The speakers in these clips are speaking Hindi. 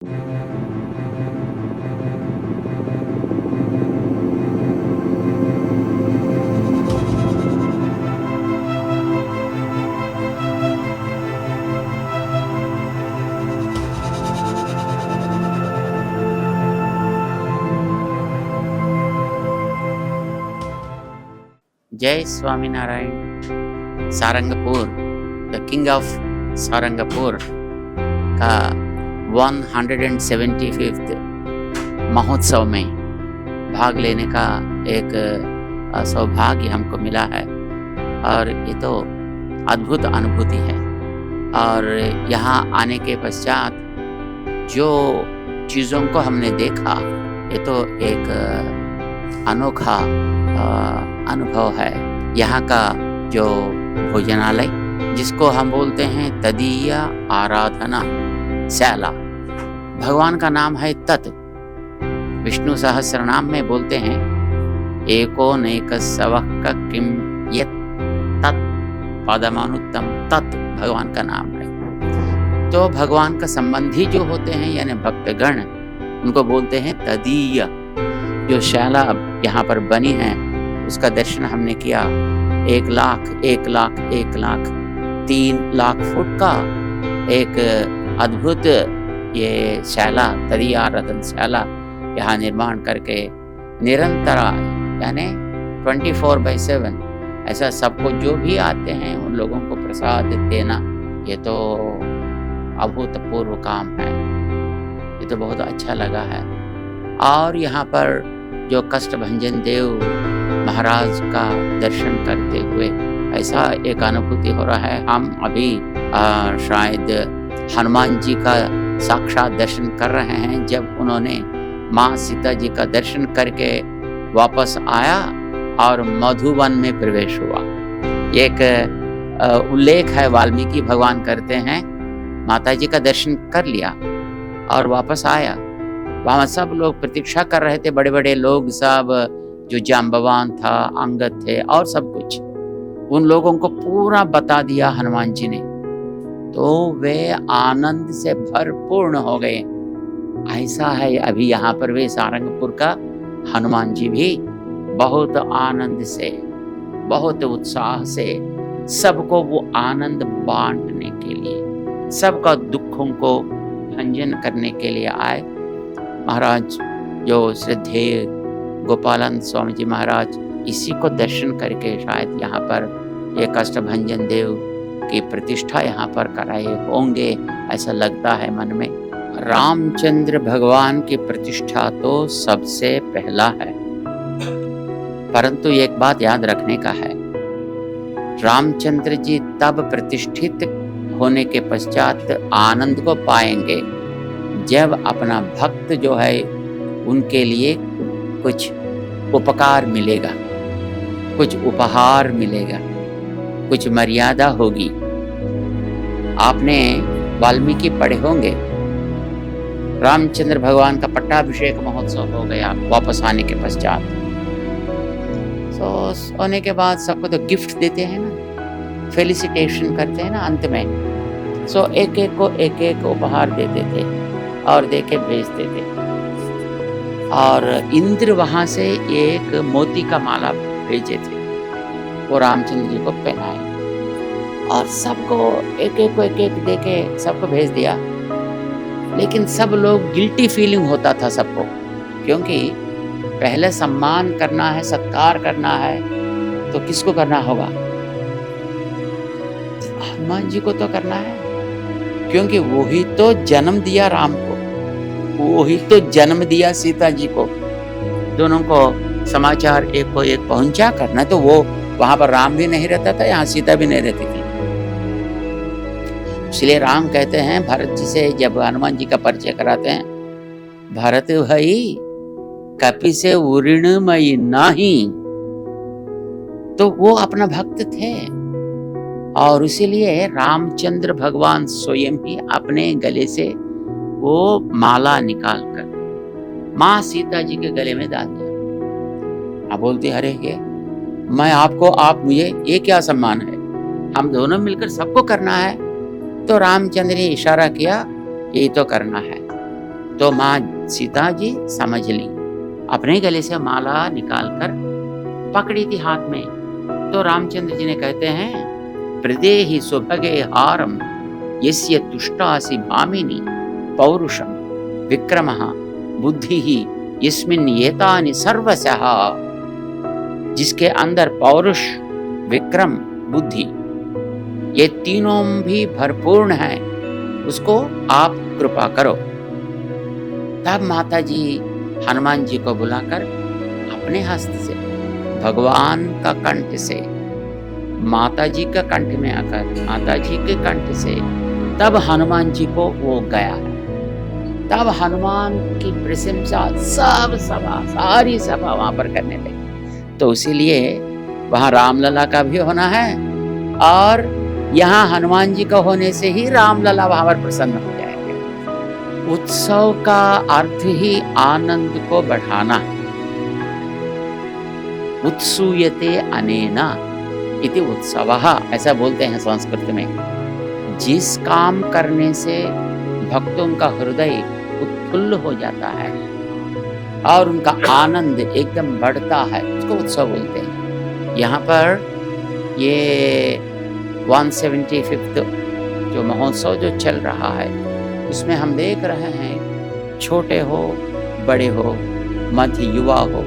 जय Swaminarayan. Sarangpur, the king of Sarangpur का 175th महोत्सव में भाग लेने का एक सौभाग्य हमको मिला है और ये तो अद्भुत अनुभूति है। और यहाँ आने के पश्चात जो चीज़ों को हमने देखा, ये तो एक अनोखा अनुभव है। यहाँ का जो भोजनालय, जिसको हम बोलते हैं तदीय आराधना शाला, भगवान का नाम है तत्। विष्णु सहस्र नाम में बोलते हैं एको नेक सवः किम यत् तत् पदमानुत्तम, तत् भगवान का नाम है। तो भगवान का संबंधी जो होते हैं यानी भक्तगण, उनको बोलते हैं तदीय। जो शाला अब यहाँ पर बनी है उसका दर्शन हमने किया। 1,00,000 लाख फुट का एक अद्भुत ये शाला, तदीय आराधन शाला यहाँ निर्माण करके निरंतर यानी 24/7 ऐसा सबको जो भी आते हैं उन लोगों को प्रसाद देना, ये तो अभूतपूर्व काम है। ये तो बहुत अच्छा लगा है। और यहाँ पर जो कष्टभंजन देव महाराज का दर्शन करते हुए ऐसा एक अनुभूति हो रहा है। हम अभी शायद हनुमान जी का साक्षात दर्शन कर रहे हैं जब उन्होंने माँ सीता जी का दर्शन करके वापस आया और मधुवन में प्रवेश हुआ। एक उल्लेख है, वाल्मीकि भगवान करते हैं माता जी का दर्शन कर लिया और वापस आया। वहाँ सब लोग प्रतीक्षा कर रहे थे, बड़े बड़े लोग सब, जो जाम्बवान था, अंगद थे और सब कुछ। उन लोगों को पूरा बता दिया हनुमान जी ने, तो वे आनंद से भरपूर्ण हो गए। ऐसा है अभी यहाँ पर वे सारंगपुर का हनुमान जी भी बहुत आनंद से, बहुत उत्साह से सबको वो आनंद बांटने के लिए, सबका दुखों को भंजन करने के लिए आए। महाराज जो श्रद्धेय गोपालानंद स्वामी जी महाराज, इसी को दर्शन करके शायद यहाँ पर ये कष्टभंजन देव की प्रतिष्ठा यहाँ पर कराए होंगे, ऐसा लगता है मन में। रामचंद्र भगवान की प्रतिष्ठा तो सबसे पहला है, परंतु एक बात याद रखने का है, रामचंद्र जी तब प्रतिष्ठित होने के पश्चात आनंद को पाएंगे जब अपना भक्त जो है उनके लिए कुछ उपकार मिलेगा, कुछ उपहार मिलेगा, कुछ मर्यादा होगी। आपने वाल्मीकि पढ़े होंगे, रामचंद्र भगवान का पट्टाभिषेक महोत्सव हो गया वापस आने के पश्चात। तो होने के बाद सबको तो गिफ्ट देते हैं ना, फेलिसिटेशन करते हैं ना अंत में। सो एक एक को एक एक उपहार देते थे और देके भेजते थे। और इंद्र वहां से एक मोती का माला भेजे थे, वो रामचंद्र जी को पहनाए और सबको एक एक को एक एक देके सबको भेज दिया। लेकिन सब लोग गिल्टी फीलिंग होता था सबको, क्योंकि पहले सम्मान करना है, सत्कार करना है, तो किसको करना होगा? हनुमान जी को तो करना है, क्योंकि वही तो जन्म दिया राम को, वही तो जन्म दिया सीता जी को। दोनों को समाचार एक को एक पहुंचा करना, तो वो वहां पर राम भी नहीं रहता था, यहाँ सीता भी नहीं रहती थी। इसलिए राम कहते हैं भरत जी से, जब हनुमान जी का परिचय कराते हैं, भरत भाई कपि से उऋणमयि नाही, तो वो अपना भक्त थे। और इसीलिए रामचंद्र भगवान स्वयं ही अपने गले से वो माला निकालकर माँ सीता जी के गले में डाल दिया। आप बोलते, अरे ये मैं आपको, आप मुझे, ये क्या सम्मान है? हम दोनों मिलकर सबको करना है। तो रामचंद्र ने इशारा किया, ये तो करना है। तो माँ सीता जी समझ ली, अपने गले से माला निकालकर पकड़ी थी हाथ में। तो रामचंद्र जी ने कहते हैं, प्रदेहि सुभगे हारम यस्य तुष्टासि भामिनी पौरुषम विक्रमः बुद्धिः यस्मिन् एतानि सर्वशः। जिसके अंदर पौरुष, विक्रम, बुद्धि, ये तीनों भी भरपूर्ण है, उसको आप कृपा करो। तब माता जी हनुमान जी को बुलाकर अपने हस्त से भगवान का कंठ से माता जी का कंठ में आकर माता जी के कंठ से तब हनुमान जी को वो गया है। तब हनुमान की प्रशंसा सब सभा, सारी सभा वहां पर करने लगी। तो इसीलिए वहां रामलला का भी होना है, और यहाँ हनुमान जी का होने से ही रामलला वहां पर प्रसन्न हो जाएंगे। उत्सव का अर्थ ही आनंद को बढ़ाना है। उत्सूयते अनेना इति उत्सवः, ऐसा बोलते हैं संस्कृत में। जिस काम करने से भक्तों का हृदय उत्फुल्ल हो जाता है और उनका आनंद एकदम बढ़ता है, उसको उत्सव बोलते हैं। यहाँ पर ये 175 जो महोत्सव जो चल रहा है, उसमें हम देख रहे हैं छोटे हो बड़े हो, मध्य युवा हो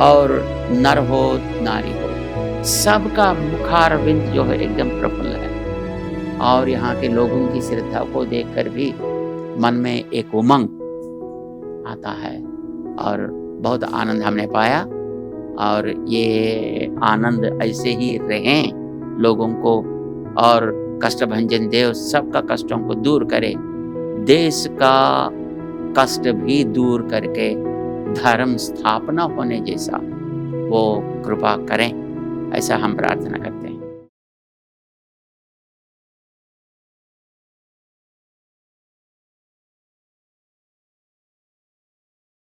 और नर हो नारी हो, सबका मुखारविंद जो है एकदम प्रफुल्ल है। और यहाँ के लोगों की श्रद्धा को देखकर भी मन में एक उमंग आता है और बहुत आनंद हमने पाया। और ये आनंद ऐसे ही रहें लोगों को, और कष्टभंजन देव सबका कष्टों को दूर करे, देश का कष्ट भी दूर करके धर्म स्थापना होने जैसा वो कृपा करें, ऐसा हम प्रार्थना करते हैं।